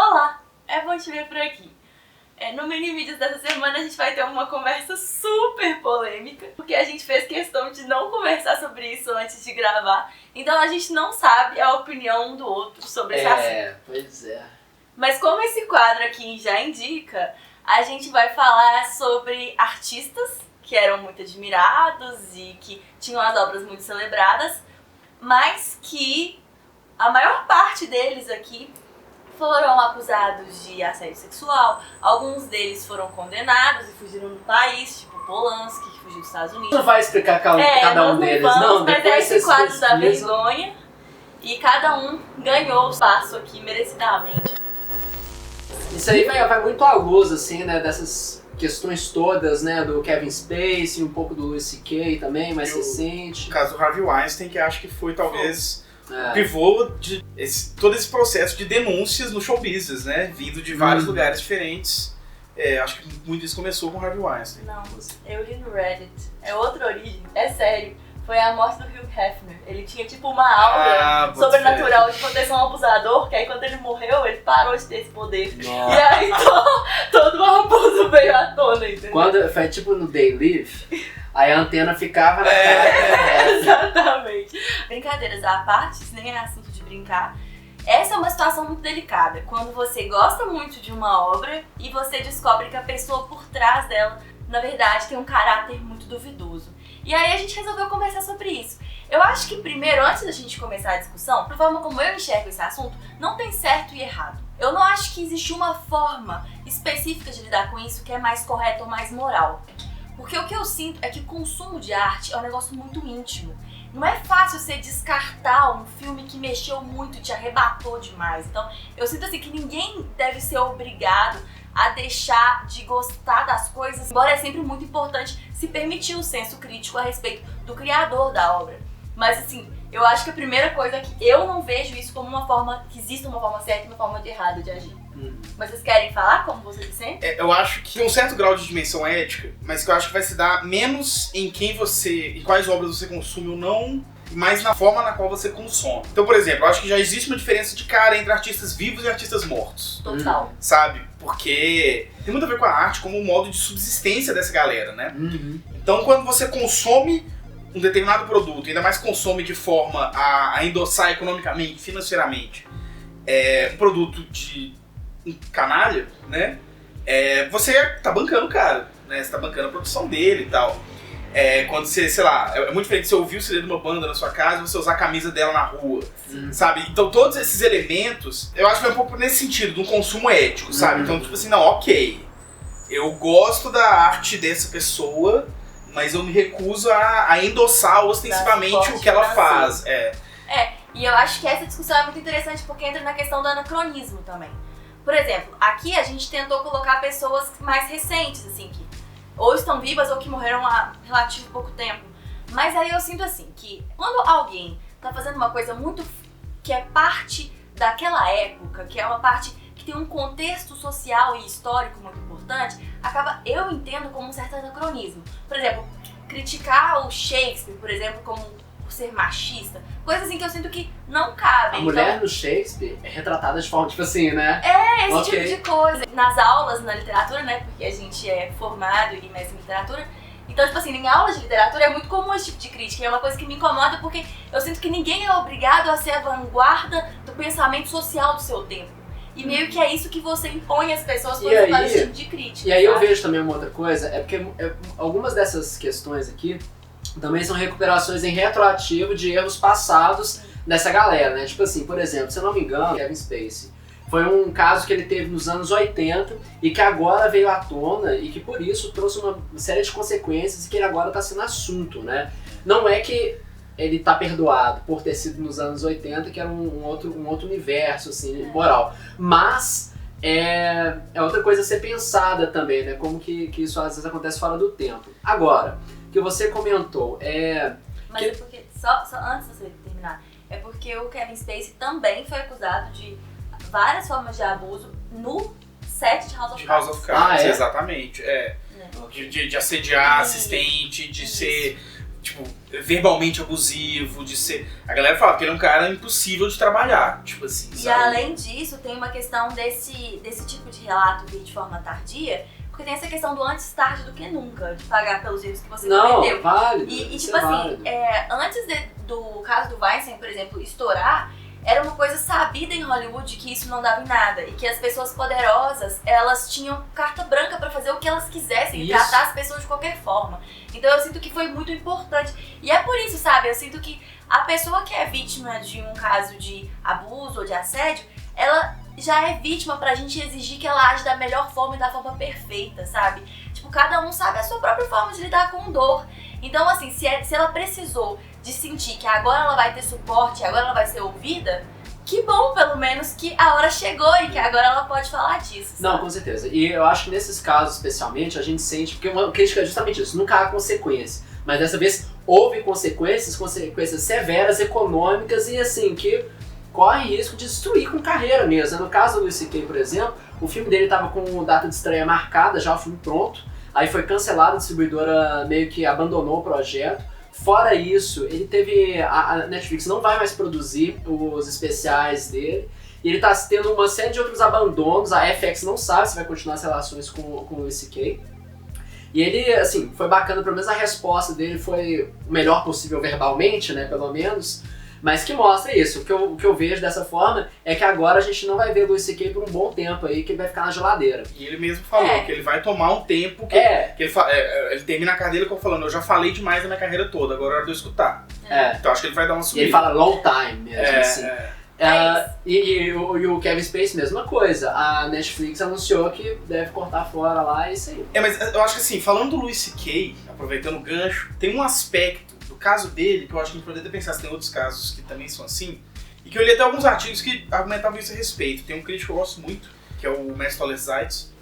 Olá, é bom te ver por aqui. No mini vídeos dessa semana a gente vai ter uma conversa super polêmica, porque a gente fez questão de não conversar sobre isso antes de gravar, então a gente não sabe a opinião um do outro sobre esse assunto. Pois é. Mas como esse quadro aqui já indica, a gente vai falar sobre artistas que eram muito admirados e que tinham as obras muito celebradas, mas que a maior parte deles aqui foram acusados de assédio sexual, alguns deles foram condenados e fugiram do país, tipo Polanski, que fugiu dos Estados Unidos. Não vai explicar cada um deles, não? Mas é esse quadro da vergonha e cada um ganhou o espaço aqui merecidamente. Isso aí vai muito à luz, assim, né, dessas questões todas, né, do Kevin Spacey, um pouco do Louis C.K. também, mais recente. O caso do Harvey Weinstein, que acho que foi talvez o pivô de todo esse processo de denúncias no show business, né, vindo de vários lugares diferentes. Acho que muito isso começou com o Harvey Weinstein. Não, eu li no Reddit, é outra origem, é sério. Foi a morte do Hugh Hefner. Ele tinha tipo uma aura sobrenatural de poder ser um abusador, que aí quando ele morreu, ele parou de ter esse poder. Nossa. E aí todo o abuso veio à tona, entendeu? Quando foi tipo no They Live, aí a antena ficava na cara. Exatamente. Brincadeiras à parte, isso nem é assunto de brincar. Essa é uma situação muito delicada, quando você gosta muito de uma obra e você descobre que a pessoa por trás dela, na verdade, tem um caráter muito duvidoso. E aí a gente resolveu conversar sobre isso. Eu acho que primeiro, antes da gente começar a discussão, da forma como eu enxergo esse assunto, não tem certo e errado. Eu não acho que existe uma forma específica de lidar com isso que é mais correta ou mais moral. Porque o que eu sinto é que o consumo de arte é um negócio muito íntimo. Não é fácil você descartar um filme que mexeu muito, te arrebatou demais. Então, eu sinto assim que ninguém deve ser obrigado a deixar de gostar das coisas, embora é sempre muito importante se permitir o senso crítico a respeito do criador da obra. Mas assim, eu acho que a primeira coisa é que eu não vejo isso como uma forma, que existe uma forma certa e uma forma errada de agir. Mas vocês querem falar como vocês se sentem? Eu acho que tem um certo grau de dimensão ética, mas que eu acho que vai se dar menos em em quais obras você consome ou não, mas na forma na qual você consome. Então, por exemplo, eu acho que já existe uma diferença de cara entre artistas vivos e artistas mortos. Total. Sabe? Porque tem muito a ver com a arte como um modo de subsistência dessa galera, né? Então, quando você consome um determinado produto, ainda mais consome de forma a endossar economicamente, financeiramente, um produto de um canalha, né? Você tá bancando o cara, né? Você tá bancando a produção dele e tal. Quando você, sei lá, é muito diferente você ouvir o CD de uma banda na sua casa e você usar a camisa dela na rua, sabe? Então todos esses elementos, eu acho que é um pouco nesse sentido, de um consumo ético, sabe? Então tipo assim, não, ok, eu gosto da arte dessa pessoa, mas eu me recuso a endossar ostensivamente o que ela faz. E eu acho que essa discussão é muito interessante porque entra na questão do anacronismo também. Por exemplo, aqui a gente tentou colocar pessoas mais recentes, assim, que ou estão vivas ou que morreram há relativo pouco tempo. Mas aí eu sinto assim, que quando alguém tá fazendo uma coisa muito que é parte daquela época, que é uma parte que tem um contexto social e histórico muito importante, eu entendo como um certo anacronismo. Por exemplo, criticar o Shakespeare, por exemplo, como por ser machista, coisas assim que eu sinto que não cabem. A mulher no Shakespeare é retratada de forma, tipo assim, né? Esse tipo de coisa. Nas aulas, na literatura, né, porque a gente é formado e mestre em literatura, então, tipo assim, em aulas de literatura é muito comum esse tipo de crítica, e é uma coisa que me incomoda porque eu sinto que ninguém é obrigado a ser a vanguarda do pensamento social do seu tempo. E meio que é isso que você impõe às pessoas quando você faz esse tipo de crítica. E aí eu vejo também uma outra coisa, porque algumas dessas questões aqui também são recuperações em retroativo de erros passados dessa galera, né? Tipo assim, por exemplo, se eu não me engano, Kevin Spacey foi um caso que ele teve nos anos 80 e que agora veio à tona e que por isso trouxe uma série de consequências e que ele agora está sendo assunto, né? Não é que ele tá perdoado por ter sido nos anos 80, que era um outro universo, assim, moral. Mas é outra coisa a ser pensada também, né? Como que isso às vezes acontece fora do tempo. Agora, o que você comentou Mas é porque, só antes de você terminar, é porque o Kevin Spacey também foi acusado de várias formas de abuso no set de House of Cards. Exatamente. De assediar assistente, de tipo, verbalmente abusivo, de ser... A galera fala que ele é um cara impossível de trabalhar, tipo assim, E sabe? além disso, tem uma questão desse tipo de relato vir de forma tardia, porque tem essa questão do antes tarde do que nunca, de pagar pelos erros que você cometeu. Válido. E isso tipo é assim, válido. antes do caso do Weinstein, por exemplo, estourar, era uma coisa sabida em Hollywood que isso não dava em nada. E que as pessoas poderosas, elas tinham carta branca pra fazer o que elas quisessem. E tratar as pessoas de qualquer forma. Então eu sinto que foi muito importante. E é por isso, sabe? Eu sinto que a pessoa que é vítima de um caso de abuso ou de assédio, ela já é vítima pra gente exigir que ela age da melhor forma e da forma perfeita, sabe? Tipo, cada um sabe a sua própria forma de lidar com dor. Então, assim, se ela precisou de sentir que agora ela vai ter suporte, agora ela vai ser ouvida, que bom, pelo menos, que a hora chegou e que agora ela pode falar disso, sabe? Não, com certeza. E eu acho que nesses casos, especialmente, a gente sente... Porque uma crítica é justamente isso, nunca há consequência. Mas dessa vez houve consequências severas, econômicas e, assim, que corre risco de destruir com carreira mesmo. No caso do Louis C.K., por exemplo, o filme dele estava com data de estreia marcada, já o filme pronto. Aí foi cancelado, a distribuidora meio que abandonou o projeto. Fora isso, ele teve... A Netflix não vai mais produzir os especiais dele. E ele tá tendo uma série de outros abandonos. A FX não sabe se vai continuar as relações com o Louis C.K. E ele, assim, foi bacana, pelo menos a resposta dele foi o melhor possível verbalmente, né, pelo menos. Mas que mostra isso. O que eu vejo dessa forma é que agora a gente não vai ver o Louis C.K. por um bom tempo aí, que ele vai ficar na geladeira. E ele mesmo falou que ele vai tomar um tempo, que ele termina a carreira falando, eu já falei demais na minha carreira toda, agora é hora de eu escutar. Então acho que ele vai dar uma E subida. ele fala long time mesmo, assim. E o Kevin Spacey, mesma coisa. A Netflix anunciou que deve cortar fora lá e isso aí. Mas eu acho que assim, falando do Louis C.K., aproveitando o gancho, tem um aspecto do caso dele que eu acho que a gente poderia pensar se tem outros casos que também são assim, e que eu li até alguns artigos que argumentavam isso a respeito. Tem um crítico que eu gosto muito, que é o Matt Zeitz,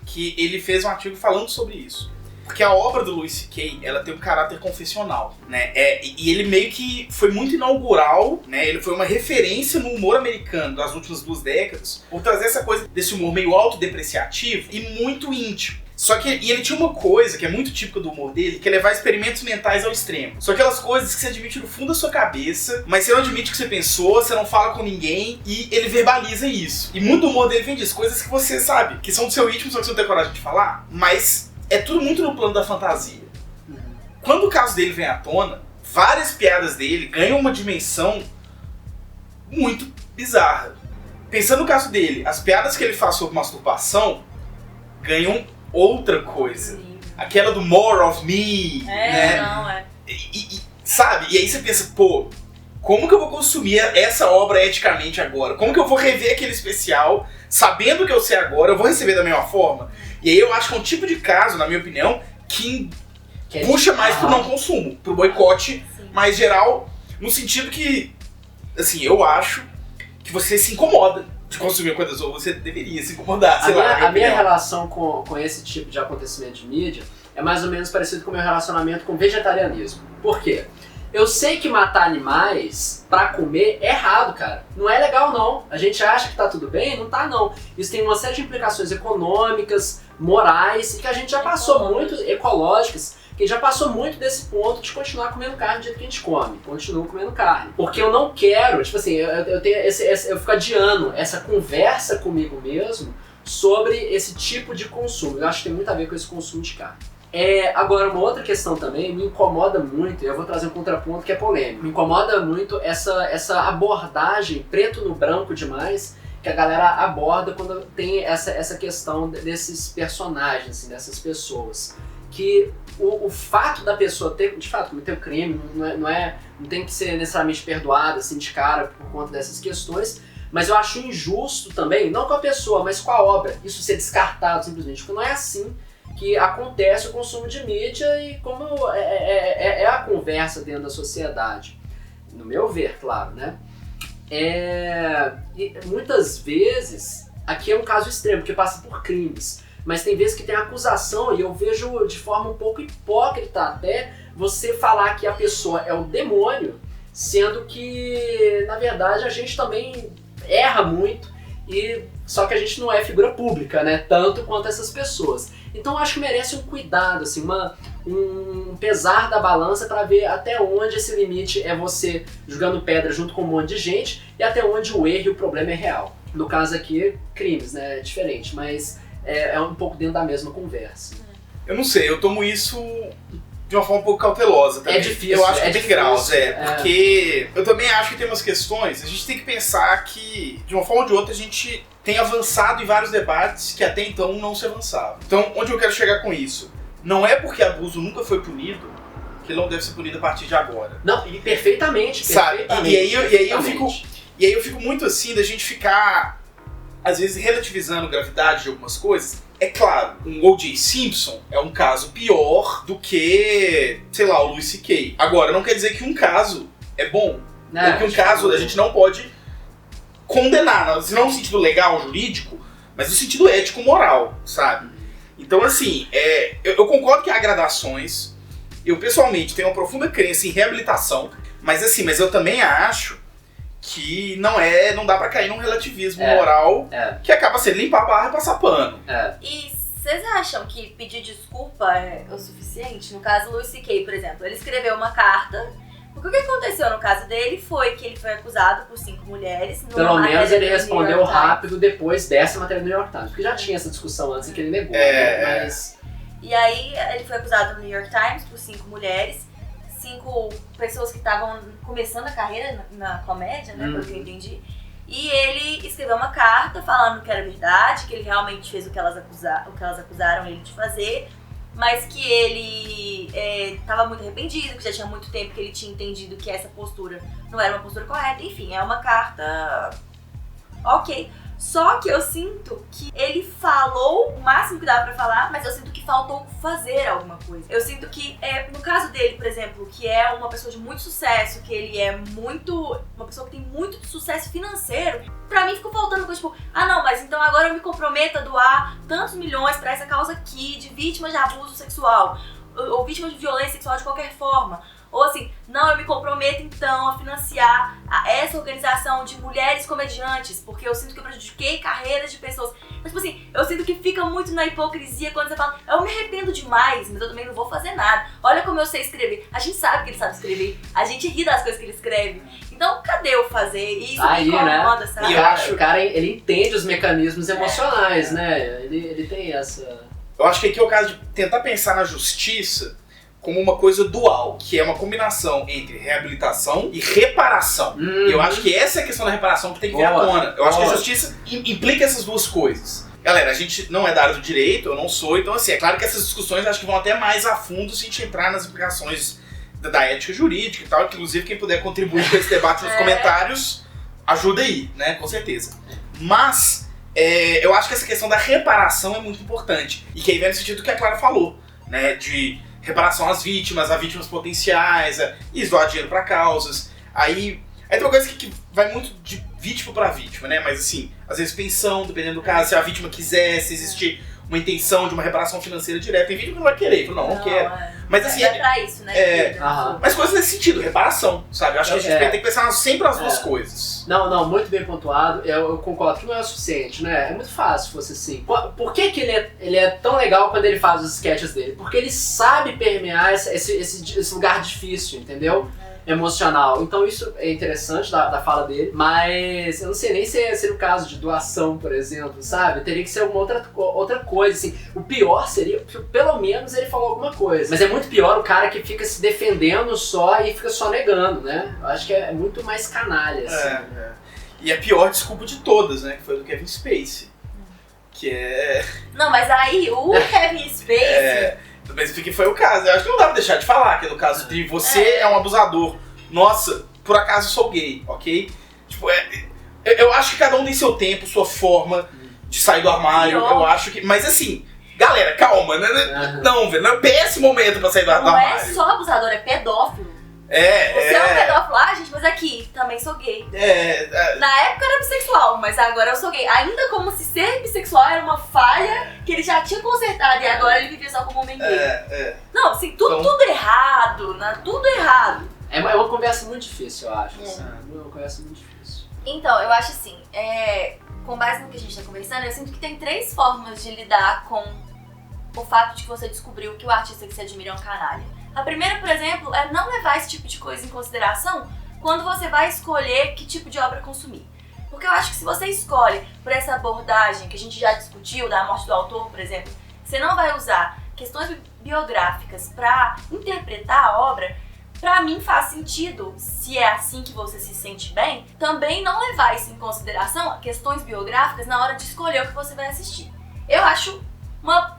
que ele fez um artigo falando sobre isso. Porque a obra do Louis C.K., ela tem um caráter confessional, né? E ele meio que foi muito inaugural, né? Ele foi uma referência no humor americano das últimas 2 décadas, por trazer essa coisa desse humor meio autodepreciativo e muito íntimo. Só que ele tinha uma coisa que é muito típica do humor dele, que é levar experimentos mentais ao extremo. São aquelas coisas que você admite no fundo da sua cabeça, mas você não admite o que você pensou, você não fala com ninguém, e ele verbaliza isso. E muito do humor dele vem disso, coisas que você sabe, que são do seu ritmo, só que você não tem coragem de falar, mas é tudo muito no plano da fantasia. Quando o caso dele vem à tona, várias piadas dele ganham uma dimensão muito bizarra. Pensando no caso dele, as piadas que ele faz sobre masturbação ganham outra coisa. Aquela do more of me, né? Sabe? E aí você pensa, pô, como que eu vou consumir essa obra eticamente agora? Como que eu vou rever aquele especial, sabendo que eu sei agora, eu vou receber da mesma forma? E aí eu acho que é um tipo de caso, na minha opinião, que puxa mais pro não consumo, pro boicote mais geral, no sentido que, assim, eu acho que você se incomoda de consumir coisas, ou você deveria se incomodar, sei lá. A minha relação com esse tipo de acontecimento de mídia é mais ou menos parecido com o meu relacionamento com vegetarianismo. Por quê? Eu sei que matar animais pra comer é errado, cara. Não é legal, não. A gente acha que tá tudo bem, não tá, não. Isso tem uma série de implicações econômicas, morais, e que a gente já passou muito, ecológicas, que já passou muito desse ponto de continuar comendo carne do jeito que a gente come. Continuo comendo carne. Porque eu não quero, tipo assim, eu tenho eu fico adiando essa conversa comigo mesmo sobre esse tipo de consumo. Eu acho que tem muito a ver com esse consumo de carne. Agora, uma outra questão também me incomoda muito, e eu vou trazer um contraponto que é polêmico. Me incomoda muito essa abordagem preto no branco demais que a galera aborda quando tem essa questão desses personagens, assim, dessas pessoas. Que o fato da pessoa ter, de fato, cometer o crime não tem que ser necessariamente perdoada assim, de cara por conta dessas questões, mas eu acho injusto também, não com a pessoa, mas com a obra, isso ser descartado simplesmente, porque não é assim que acontece o consumo de mídia e como é a conversa dentro da sociedade. No meu ver, claro, né? E muitas vezes, aqui é um caso extremo, porque passa por crimes, mas tem vezes que tem acusação e eu vejo de forma um pouco hipócrita até você falar que a pessoa é o demônio, sendo que, na verdade, a gente também erra muito, só que a gente não é figura pública, né? Tanto quanto essas pessoas. Então eu acho que merece um cuidado, assim, um pesar da balança para ver até onde esse limite é você jogando pedra junto com um monte de gente e até onde o erro e o problema é real. No caso aqui, crimes, né? É diferente, mas é um pouco dentro da mesma conversa. Eu não sei, eu tomo isso de uma forma um pouco cautelosa também. É difícil, eu acho que é tem graus, difícil, porque eu também acho que tem umas questões, a gente tem que pensar que, de uma forma ou de outra, a gente tem avançado em vários debates que até então não se avançavam. Então, onde eu quero chegar com isso? Não é porque abuso nunca foi punido que ele não deve ser punido a partir de agora. Não, e perfeitamente, sabe? perfeitamente. E aí eu fico muito assim da gente ficar, às vezes, relativizando a gravidade de algumas coisas. É claro, um O.J. Simpson é um caso pior do que, sei lá, o Louis C.K. Agora, não quer dizer que um caso é bom. Porque um caso a gente não pode condenar, não no sentido legal, jurídico, mas no sentido ético-moral, sabe? Então, assim, eu concordo que há gradações. Eu, pessoalmente, tenho uma profunda crença em reabilitação, mas eu também acho que não dá pra cair num relativismo moral que acaba sendo limpar a barra e passar pano. E vocês acham que pedir desculpa é o suficiente? No caso, Louis C.K., por exemplo, ele escreveu uma carta. Porque o que aconteceu no caso dele foi que ele foi acusado por 5 mulheres. Pelo menos ele respondeu rápido depois dessa matéria do New York Times. Porque já tinha essa discussão antes em que ele negou. Mas... E aí ele foi acusado no New York Times por 5 mulheres. 5 pessoas que estavam começando a carreira na comédia, né? Pelo que eu entendi. E ele escreveu uma carta falando que era verdade, que ele realmente fez o que elas acusaram ele de fazer. Mas que ele estava muito arrependido, que já tinha muito tempo que ele tinha entendido que essa postura não era uma postura correta. Enfim, é uma carta ok. Só que eu sinto que ele falou o máximo que dava pra falar, mas eu sinto que faltou fazer alguma coisa. Eu sinto que, no caso dele, por exemplo, que é uma pessoa de muito sucesso, que ele é uma pessoa que tem muito sucesso financeiro, pra mim ficou faltando coisa tipo, não, mas então agora eu me comprometo a doar tantos milhões pra essa causa aqui, de vítimas de abuso sexual, ou vítimas de violência sexual de qualquer forma. Ou assim, não, eu me comprometo então a financiar essa organização de mulheres comediantes, porque eu sinto que eu prejudiquei carreiras de pessoas. Mas tipo assim, eu sinto que fica muito na hipocrisia quando você fala, eu me arrependo demais, mas eu também não vou fazer nada. Olha como eu sei escrever. A gente sabe que ele sabe escrever, a gente ri das coisas que ele escreve. Então, cadê eu fazer? E isso me incomoda, sabe? E eu acho que o cara, ele entende os mecanismos emocionais, né? Ele tem essa... Eu acho que aqui é o caso de tentar pensar na justiça como uma coisa dual, que é uma combinação entre reabilitação e reparação. E eu acho que essa é a questão da reparação que tem que vir à tona. Eu acho que a justiça implica essas duas coisas. Galera, a gente não é da área do direito, eu não sou, então assim, é claro que essas discussões acho que vão até mais a fundo se a gente entrar nas implicações da ética jurídica e tal, que inclusive quem puder contribuir com esse debate nos comentários, ajuda aí, né, com certeza. Mas, eu acho que essa questão da reparação é muito importante, e que aí vem no sentido que a Clara falou, né, de reparação às vítimas, a vítimas potenciais, e doar dinheiro para causas. Aí tem uma coisa que vai muito de vítima para vítima, né? Mas assim, às vezes pensão, dependendo do caso, se a vítima quiser, se existe uma intenção de uma reparação financeira direta. Tem vítima que não vai querer, fala, não quero. Mas assim, é pra isso, né? Mas coisas nesse sentido, reparação, sabe? Eu acho que a gente tem que pensar sempre as duas coisas. Não, muito bem pontuado. Eu concordo que não é o suficiente, né? É muito fácil se fosse assim. Por que ele é tão legal quando ele faz os sketches dele? Porque ele sabe permear esse lugar difícil, entendeu? Emocional. Então isso é interessante da fala dele, mas eu não sei nem se no caso de doação, por exemplo, sabe? Teria que ser uma outra coisa, assim. O pior seria, pelo menos ele falou alguma coisa. Mas é muito pior o cara que fica se defendendo só e fica só negando, né? Eu acho que é muito mais canalha, assim. E a pior desculpa de todas, né? Que foi do Kevin Spacey. Que é... Não, mas aí o Kevin Spacey... Mas que foi o caso. Eu acho que não dá pra deixar de falar que no caso de você é um abusador. Nossa, por acaso eu sou gay, ok? Tipo, eu acho que cada um tem seu tempo, sua forma de sair do armário. Eu acho que... Mas assim, galera, calma, né? Não, velho, não é péssimo momento pra sair do armário. Não é só abusador, é pedófilo. Você é um pedófilo, gente, mas aqui, também sou gay. Na época era bissexual, mas agora eu sou gay. Ainda como se ser bissexual era uma falha que ele já tinha consertado e agora ele vivia só como homem gay. Não, assim, tudo errado, né? Tudo errado. É uma conversa muito difícil, eu acho. É uma conversa muito difícil. Então, eu acho assim, com base no que a gente tá conversando, eu sinto que tem 3 formas de lidar com o fato de que você descobriu que o artista que você admira é um canalha. A primeira, por exemplo, é não levar esse tipo de coisa em consideração quando você vai escolher que tipo de obra consumir. Porque eu acho que se você escolhe por essa abordagem que a gente já discutiu, da morte do autor, por exemplo, você não vai usar questões biográficas para interpretar a obra, pra mim faz sentido, se é assim que você se sente bem, também não levar isso em consideração, questões biográficas, na hora de escolher o que você vai assistir. Eu acho uma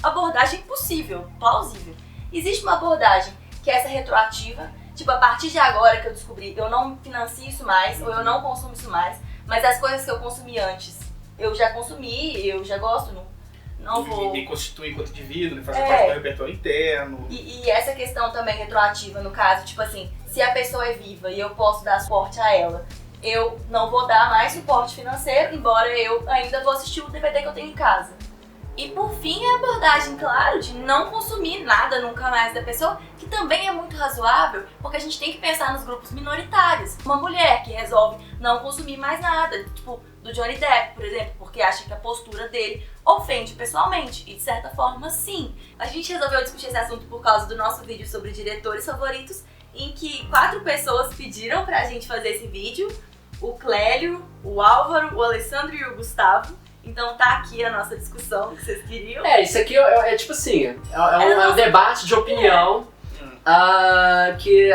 abordagem possível, plausível. Existe uma abordagem que é essa retroativa, tipo, a partir de agora que eu descobri, eu não financio isso mais, ou eu não consumo isso mais, mas as coisas que eu consumi antes, eu já consumi, eu já gosto, não vou... Me constitui enquanto indivíduo, me fazer parte do meu repertório interno. E essa questão também retroativa, no caso, tipo assim, se a pessoa é viva e eu posso dar suporte a ela, eu não vou dar mais suporte financeiro, embora eu ainda vou assistir o DVD que eu tenho em casa. E por fim, a abordagem, claro, de não consumir nada nunca mais da pessoa, que também é muito razoável, porque a gente tem que pensar nos grupos minoritários. Uma mulher que resolve não consumir mais nada, tipo do Johnny Depp, por exemplo, porque acha que a postura dele ofende pessoalmente, e de certa forma, sim. A gente resolveu discutir esse assunto por causa do nosso vídeo sobre diretores favoritos, em que 4 pessoas pediram pra gente fazer esse vídeo, o Clélio, o Álvaro, o Alessandro e o Gustavo. Então tá aqui a nossa discussão que vocês queriam. Isso aqui é tipo assim, é um debate de opinião que,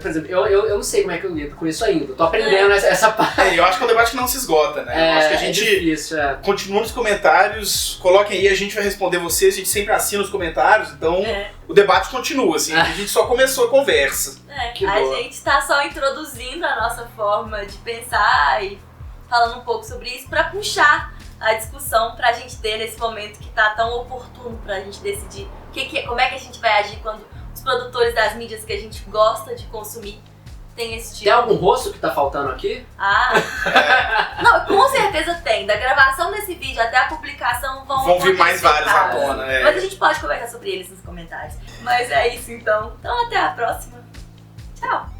por exemplo, eu não sei como é que eu lido com isso ainda, tô aprendendo essa parte. Eu acho que é um debate que não se esgota, né? Eu acho que a gente difícil, continua nos comentários, coloquem aí, a gente vai responder vocês, a gente sempre assina os comentários, então o debate continua, assim, a gente só começou a conversa. Gente tá só introduzindo a nossa forma de pensar e falando um pouco sobre isso pra puxar a discussão pra gente ter nesse momento que tá tão oportuno pra gente decidir como é que a gente vai agir quando os produtores das mídias que a gente gosta de consumir tem esse tipo. Tem algum rosto que tá faltando aqui? Não, com certeza tem. Da gravação desse vídeo até a publicação vão vir mais vários à tona. Mas a gente pode conversar sobre eles nos comentários. Mas é isso então. Então até a próxima. Tchau.